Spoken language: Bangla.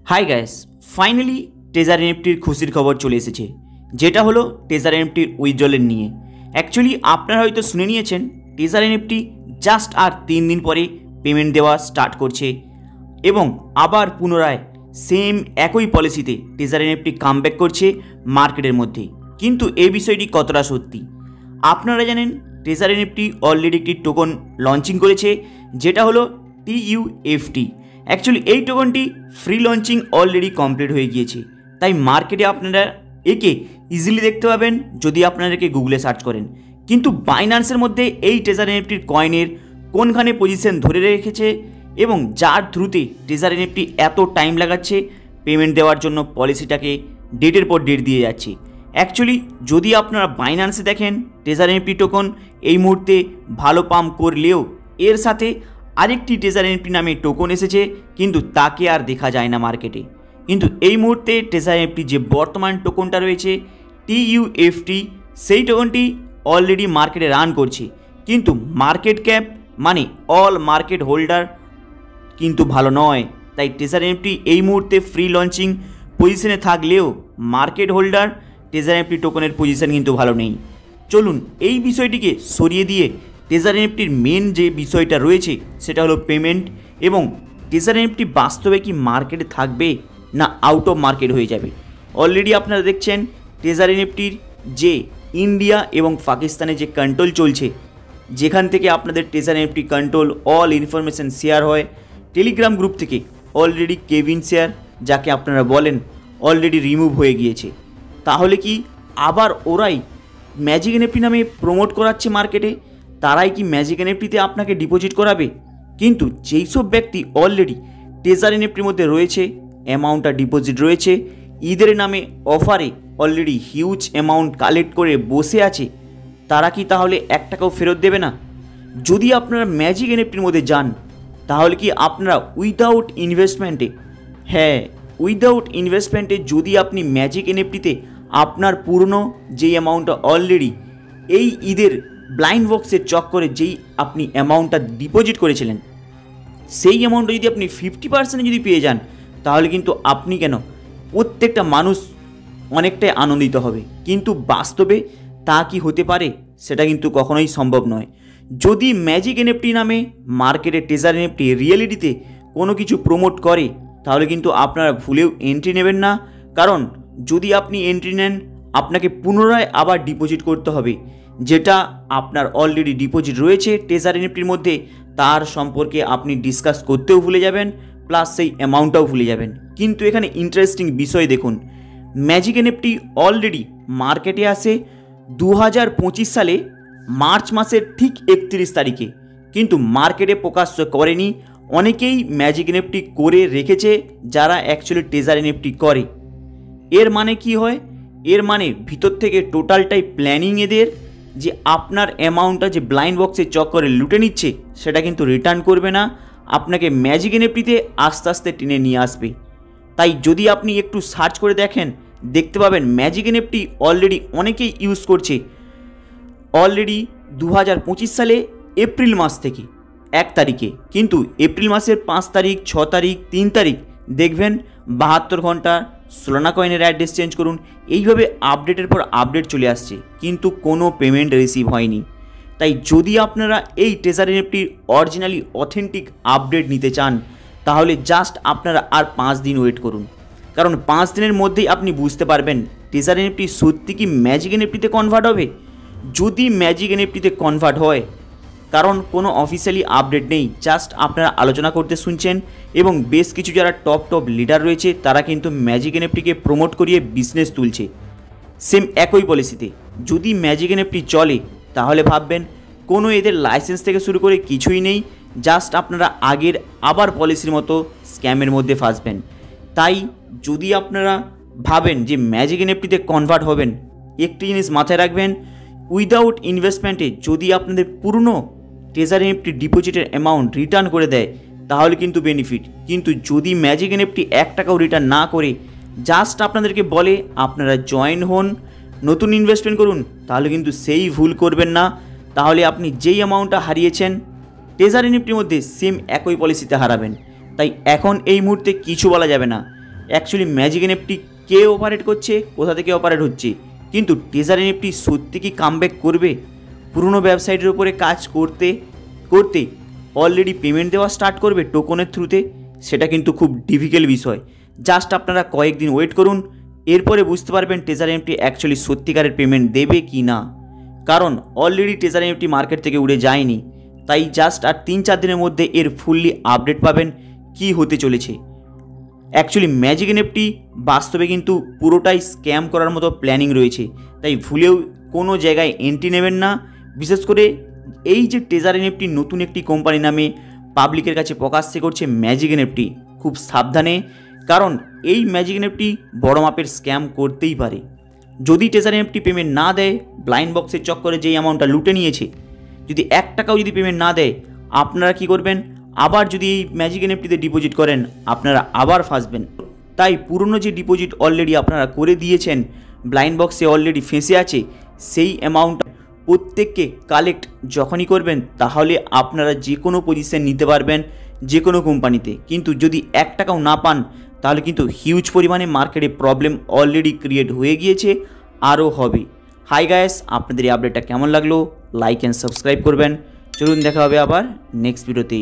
হাই গাইস, ফাইনালি টেজার এনএফটির খুশির খবর চলে এসেছে, যেটা হলো টেজার এনএফটির উইথড্রলের নিয়ে। অ্যাকচুয়ালি আপনারা হয়তো শুনে নিয়েছেন টেজার এনএফটি জাস্ট আর 3 দিন পরে পেমেন্ট দেওয়া স্টার্ট করছে এবং আবার পুনরায় সেম একই পলিসিতে টেজার এনএফটি কামব্যাক করছে মার্কেটের মধ্যে। কিন্তু এই বিষয়টি কতটা সত্যি? আপনারা জানেন টেজার এনএফটি অলরেডি একটি টোকন লঞ্চিং করেছে, যেটা হলো TUFT। অ্যাকচুয়ালি এই টোকনটি ফ্রি লঞ্চিং অলরেডি কমপ্লিট হয়ে গিয়েছে, তাই মার্কেটে আপনারা একে ইজিলি দেখতে পাবেন যদি আপনারা একে গুগলে সার্চ করেন। কিন্তু বাইন্যান্সের মধ্যে এই টেজার এনএফটির কয়েনের কোনখানে পজিশন ধরে রেখেছে এবং যার থ্রুতে টেজার এনএফটি এত টাইম লাগাচ্ছে পেমেন্ট দেওয়ার জন্য, পলিসিটাকে ডেটের পর ডেট দিয়ে যাচ্ছে। অ্যাকচুয়ালি যদি আপনারা বাইন্যান্সে দেখেন টেজার এনএফটি টোকন এই মুহূর্তে ভালো পাম্প করলেও এর সাথে আরেকটি টেজার এনএফটি নামে টোকন এসেছে, কিন্তু তাকে আর দেখা যায় না মার্কেটে। কিন্তু এই মুহূর্তে টেজার এনএফটি যে বর্তমান টোকনটা রয়েছে TUFT, সেই টোকনটি অলরেডি মার্কেটে রান করছে, কিন্তু মার্কেট ক্যাপ মানে অল মার্কেট হোল্ডার কিন্তু ভালো নয়। তাই টেজার এনএফটি এই মুহূর্তে ফ্রি লঞ্চিং পজিশনে থাকলেও মার্কেট হোল্ডার টেজার এনএফটি টোকনের পজিশন কিন্তু ভালো নেই। চলুন এই বিষয়টিকে সরিয়ে দিয়ে টেজার এনএফটির মেন যে বিষয়টা রয়েছে সেটা হলো পেমেন্ট, এবং টেজার এনএফটি বাস্তবে কি মার্কেটে থাকবে না আউট অফ মার্কেট হয়ে যাবে। অলরেডি আপনারা দেখছেন টেজার এনএফটির যে ইন্ডিয়া এবং পাকিস্তানে যে কন্ট্রোল চলছে, যেখান থেকে আপনাদের taser NFT control all information share হয় টেলিগ্রাম গ্রুপ থেকে, অলরেডি কেভিন শেয়ার যাকে আপনারা বলেন অলরেডি রিমুভ হয়ে গিয়েছে। তাহলে কি আবার ওরাই ম্যাজিক এনএফটি নামে প্রমোট করাচ্ছে মার্কেটে? তারাই কি ম্যাজিক এনএফটিতে আপনাকে ডিপোজিট করাবে? কিন্তু যেই সব ব্যক্তি অলরেডি টেজার এনএফটির মধ্যে রয়েছে, অ্যামাউন্টটা ডিপোজিট রয়েছে, ঈদের নামে অফারে অলরেডি হিউজ অ্যামাউন্ট কালেক্ট করে বসে আছে, তারা কি তাহলে 1 টাকাও ফেরত দেবে না? যদি আপনারা ম্যাজিক এনএফটির মধ্যে যান তাহলে কি আপনারা উইদাউট ইনভেস্টমেন্টে, হ্যাঁ উইদাউট ইনভেস্টমেন্টে যদি আপনি ম্যাজিক এনএফটিতে আপনার পুরনো যেই অ্যামাউন্টটা অলরেডি এই ঈদের ব্লাইন্ড বক্সের চক্করে যেই আপনি অ্যামাউন্টটা ডিপোজিট করেছিলেন, সেই অ্যামাউন্টটা যদি আপনি 50% যদি পেয়ে যান, তাহলে কিন্তু আপনি কেন প্রত্যেকটা মানুষ অনেকটাই আনন্দিত হবে। কিন্তু বাস্তবে তা কি হতে পারে? সেটা কিন্তু কখনোই সম্ভব নয়। যদি ম্যাজিক এনএফটি নামে মার্কেটে টেজার এনএফটি রিয়েলিটিতে কোনো কিছু প্রমোট করে, তাহলে কিন্তু আপনারা ভুলেও এন্ট্রি নেবেন না। কারণ যদি আপনি এন্ট্রি নেন, আপনাকে পুনরায় আবার ডিপোজিট করতে হবে, যেটা আপনার অলরেডি ডিপোজিট রয়েছে টেজার এনএফটির মধ্যে, তার সম্পর্কে আপনি ডিসকাস করতেও ভুলে যাবেন, প্লাস সেই অ্যামাউন্টটাও ভুলে যাবেন। কিন্তু এখানে ইন্টারেস্টিং বিষয় দেখুন, ম্যাজিক এনএফটি অলরেডি মার্কেটে আসে 2025 সালে মার্চ মাসের ঠিক 31 তারিখে, কিন্তু মার্কেটে প্রকাশ্য করেনি। অনেকেই ম্যাজিক এনএফটি করে রেখেছে যারা অ্যাকচুয়ালি টেজার এনএফটি করে। এর মানে কি হয়? এর মানে ভিতর থেকে টোটালটাই প্ল্যানিং এদের, যে আপনার অ্যামাউন্টটা যে ব্লাইন্ড বক্সের চক্করে লুটে নিচ্ছে সেটা কিন্তু রিটার্ন করবে না, আপনাকে ম্যাজিক এনএফটিতে আস্তে আস্তে টেনে নিয়ে আসবে। তাই যদি আপনি একটু সার্চ করে দেখেন, দেখতে পাবেন ম্যাজিক এনএফটি অলরেডি অনেকেই ইউজ করছে অলরেডি 2025 সালে এপ্রিল মাস থেকে 1 তারিখে, কিন্তু এপ্রিল মাসের 5 তারিখ, 6 তারিখ, 3 তারিখ দেখবেন 72 ঘন্টা সোলানা কয়েনের অ্যাড্রেস চেঞ্জ করুন, এইভাবে আপডেটের পর আপডেট চলে আসছে, কিন্তু কোনো পেমেন্ট রিসিভ হয়নি। তাই যদি আপনারা এই টেজার এনএফটির অরিজিনালি অথেন্টিক আপডেট নিতে চান, তাহলে জাস্ট আপনারা আর 5 দিন ওয়েট করুন। কারণ 5 দিনের মধ্যেই আপনি বুঝতে পারবেন টেজার এনএফটি সত্যি কি ম্যাজিক এনএফটিতে কনভার্ট হবে। যদি ম্যাজিক এনএফটিতে কনভার্ট হয়, কারণ কোনো অফিসিয়ালি আপডেট নেই, জাস্ট আপনারা আলোচনা করতে শুনছেন, এবং বেশ কিছু যারা টপ লিডার রয়েছে তারা কিন্তু ম্যাজিক এনএফটিকে প্রমোট করিয়ে বিজনেস তুলছে সেম একই পলিসিতে। যদি ম্যাজিক এনএফটি চলে তাহলে ভাববেন কোনো এদের লাইসেন্স থেকে শুরু করে কিছুই নেই, জাস্ট আপনারা আগের আবার পলিসির মতো স্ক্যামের মধ্যে ফাঁসবেন। তাই যদি আপনারা ভাবেন যে ম্যাজিক এনএফটিতে কনভার্ট হবেন, একটি জিনিস মাথায় রাখবেন, উইদাউট ইনভেস্টমেন্টে যদি আপনাদের পুরনো টেজার এনএফটি ডিপোজিটের অ্যামাউন্ট রিটার্ন করে দেয় তাহলে কিন্তু বেনিফিট। কিন্তু যদি ম্যাজিক এনএফটি 1 টাকাও রিটার্ন না করে জাস্ট আপনাদেরকে বলে আপনারা জয়েন হন, নতুন ইনভেস্টমেন্ট করুন, তাহলে কিন্তু সেই ভুল করবেন না। তাহলে আপনি যেই অ্যামাউন্টটা হারিয়েছেন টেজার এনএফটির মধ্যে সেম একই পলিসিতে হারাবেন। তাই এখন এই মুহূর্তে কিছু বলা যাবে না। অ্যাকচুয়ালি ম্যাজিক এনএফটি কে অপারেট করছে, কোথা থেকে অপারেট হচ্ছে, কিন্তু টেজার এনএফটি সত্যি কি কামব্যাক করবে? পুরনো ওয়েবসাইটের উপরে কাজ করতে করতে অলরেডি পেমেন্ট দেওয়া স্টার্ট করবে টোকনের থ্রুতে? সেটা কিন্তু খুব ডিফিকাল্ট বিষয়। জাস্ট আপনারা কয়েকদিন ওয়েট করুন, এরপরে বুঝতে পারবেন টেজার এনএফটি অ্যাকচুয়ালি সত্যিকারের পেমেন্ট দেবে কি না। কারণ অলরেডি টেজার এনএফটি মার্কেট থেকে উড়ে যায়নি, তাই জাস্ট আর 3-4 দিনের মধ্যে এর ফুললি আপডেট পাবেন কি হতে চলেছে। অ্যাকচুয়ালি ম্যাজিক এনএফটি বাস্তবে কিন্তু পুরোটাই স্ক্যাম করার মতো প্ল্যানিং রয়েছে, তাই ভুলেও কোনো জায়গায় এন্ট্রি নেবেন না। বিশেষ করে এই যে টেজার এনএফটি নতুন একটি কোম্পানি নামে পাবলিকের কাছে প্রকাশ্যে করছে ম্যাজিক এনএফটি, খুব সাবধানে, কারণ এই ম্যাজিক এনএফটি বড় মাপের স্ক্যাম করতেই পারে। যদি টেজার এনএফটি পেমেন্ট না দেয়, ব্লাইন্ড বক্সের চক্করে যেই অ্যামাউন্টটা লুটে নিয়েছে, যদি 1 টাকাও যদি পেমেন্ট না দেয়, আপনারা কি করবেন? আবার যদি এই ম্যাজিক এনএফটিতে ডিপোজিট করেন, আপনারা আবার ফাঁসবেন। তাই পুরনো যে ডিপোজিট অলরেডি আপনারা করে দিয়েছেন, ব্লাইন্ড বক্সে অলরেডি ফেঁসে আছে, সেই অ্যামাউন্ট প্রত্যেককে কালেক্ট যখনই করবেন, তাহলে আপনারা যে কোনো পজিশন নিতে পারবেন যে কোনো কোম্পানিতে। কিন্তু যদি 1 টাকাও না পান, তাহলে কিন্তু হিউজ পরিমাণে মার্কেটে প্রবলেম অলরেডি ক্রিয়েট হয়ে গিয়েছে, আরও হবে। হাই গাইস, আপনাদের এই আপডেটটা কেমন লাগলো? লাইক অ্যান্ড সাবস্ক্রাইব করবেন। চলুন দেখা হবে আবার নেক্সট ভিডিওতে।